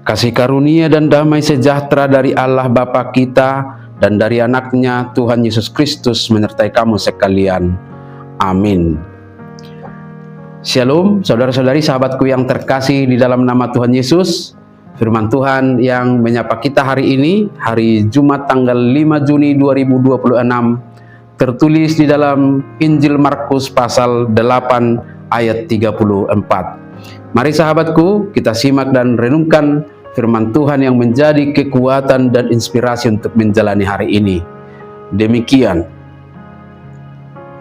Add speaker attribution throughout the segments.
Speaker 1: Kasih karunia dan damai sejahtera dari Allah Bapa kita dan dari anaknya Tuhan Yesus Kristus menyertai kamu sekalian. Amin. Shalom saudara-saudari sahabatku yang terkasih di dalam nama Tuhan Yesus. Firman Tuhan yang menyapa kita hari ini, hari Jumat tanggal 5 Juni 2026, tertulis di dalam Injil Markus pasal 8 ayat 34. Mari sahabatku, kita simak dan renungkan firman Tuhan yang menjadi kekuatan dan inspirasi untuk menjalani hari ini. Demikian.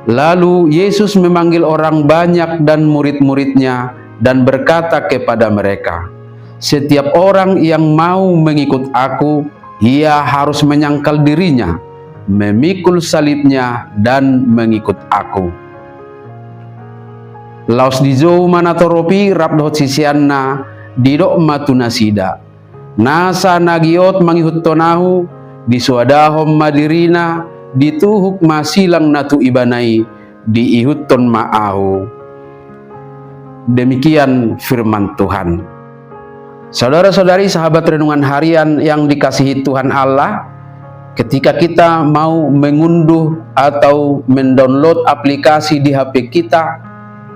Speaker 1: Lalu Yesus memanggil orang banyak dan murid-muridnya dan berkata kepada mereka, "Setiap orang yang mau mengikut aku, ia harus menyangkal dirinya, memikul salibnya dan mengikut aku. Laos dijauh manatoropi rabdhot sisianna didok matunasida. Nasa nagiot mangihut tonahu disuadahom madirina dituhuk masilang natu ibanai diihut ton ma'ahu." Demikian firman Tuhan. Saudara-saudari sahabat renungan harian yang dikasihi Tuhan Allah, ketika kita mau mengunduh atau mendownload aplikasi di HP kita,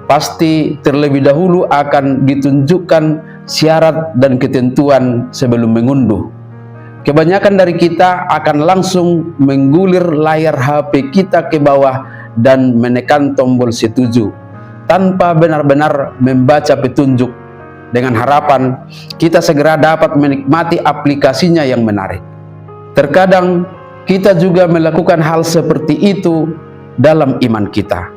Speaker 1: pasti terlebih dahulu akan ditunjukkan syarat dan ketentuan sebelum mengunduh. Kebanyakan dari kita akan langsung menggulir layar HP kita ke bawah dan menekan tombol setuju tanpa benar-benar membaca petunjuk, dengan harapan kita segera dapat menikmati aplikasinya yang menarik. Terkadang kita juga melakukan hal seperti itu dalam iman kita.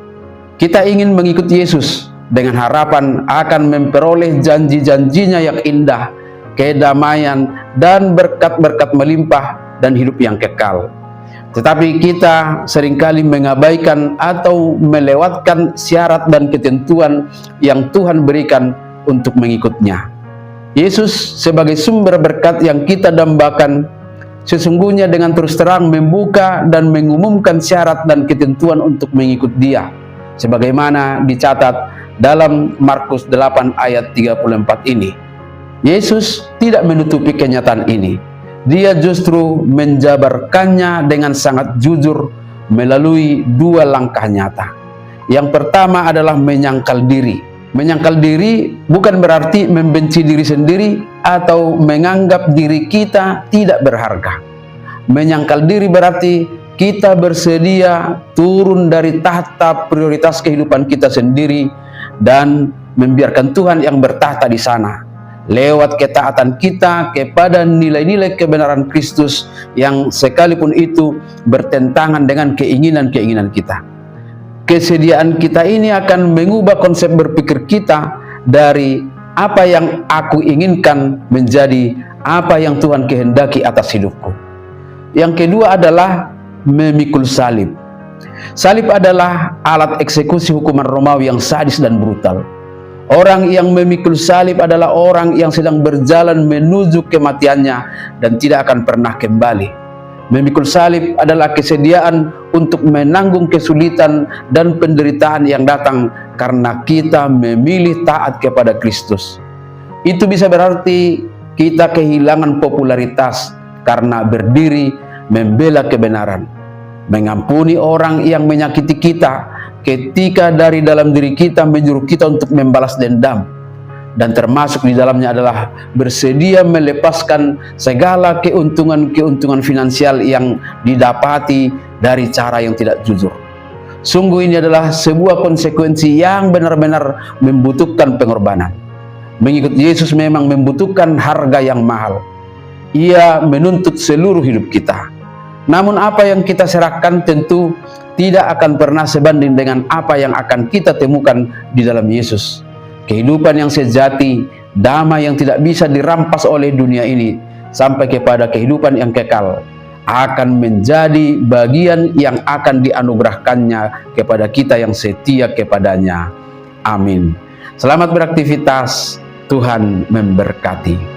Speaker 1: Kita ingin mengikuti Yesus dengan harapan akan memperoleh janji-janjinya yang indah, kedamaian, dan berkat-berkat melimpah dan hidup yang kekal. Tetapi kita seringkali mengabaikan atau melewatkan syarat dan ketentuan yang Tuhan berikan untuk mengikutnya. Yesus sebagai sumber berkat yang kita dambakan, sesungguhnya dengan terus terang membuka dan mengumumkan syarat dan ketentuan untuk mengikut Dia, sebagaimana dicatat dalam Markus 8 ayat 34 ini. Yesus tidak menutupi kenyataan ini. Dia justru menjabarkannya dengan sangat jujur melalui dua langkah nyata. Yang pertama adalah menyangkal diri. Menyangkal diri bukan berarti membenci diri sendiri atau menganggap diri kita tidak berharga. Menyangkal diri berarti kita bersedia turun dari tahta prioritas kehidupan kita sendiri dan membiarkan Tuhan yang bertahta di sana lewat ketaatan kita kepada nilai-nilai kebenaran Kristus yang sekalipun itu bertentangan dengan keinginan-keinginan kita. Kesediaan kita ini akan mengubah konsep berpikir kita dari apa yang aku inginkan menjadi apa yang Tuhan kehendaki atas hidupku. Yang kedua adalah memikul salib. Salib adalah alat eksekusi hukuman Romawi yang sadis dan brutal. Orang yang memikul salib adalah orang yang sedang berjalan menuju kematiannya dan tidak akan pernah kembali. Memikul salib adalah kesediaan untuk menanggung kesulitan dan penderitaan yang datang karena kita memilih taat kepada Kristus. Itu bisa berarti kita kehilangan popularitas karena berdiri membela kebenaran, mengampuni orang yang menyakiti kita ketika dari dalam diri kita menyuruh kita untuk membalas dendam, dan termasuk di dalamnya adalah bersedia melepaskan segala keuntungan-keuntungan finansial yang didapati dari cara yang tidak jujur. Sungguh ini adalah sebuah konsekuensi yang benar-benar membutuhkan pengorbanan. Mengikut Yesus memang membutuhkan harga yang mahal. Ia menuntut seluruh hidup kita. Namun apa yang kita serahkan tentu tidak akan pernah sebanding dengan apa yang akan kita temukan di dalam Yesus. Kehidupan yang sejati, damai yang tidak bisa dirampas oleh dunia ini, sampai kepada kehidupan yang kekal, akan menjadi bagian yang akan dianugerahkannya kepada kita yang setia kepadanya. Amin. Selamat beraktivitas, Tuhan memberkati.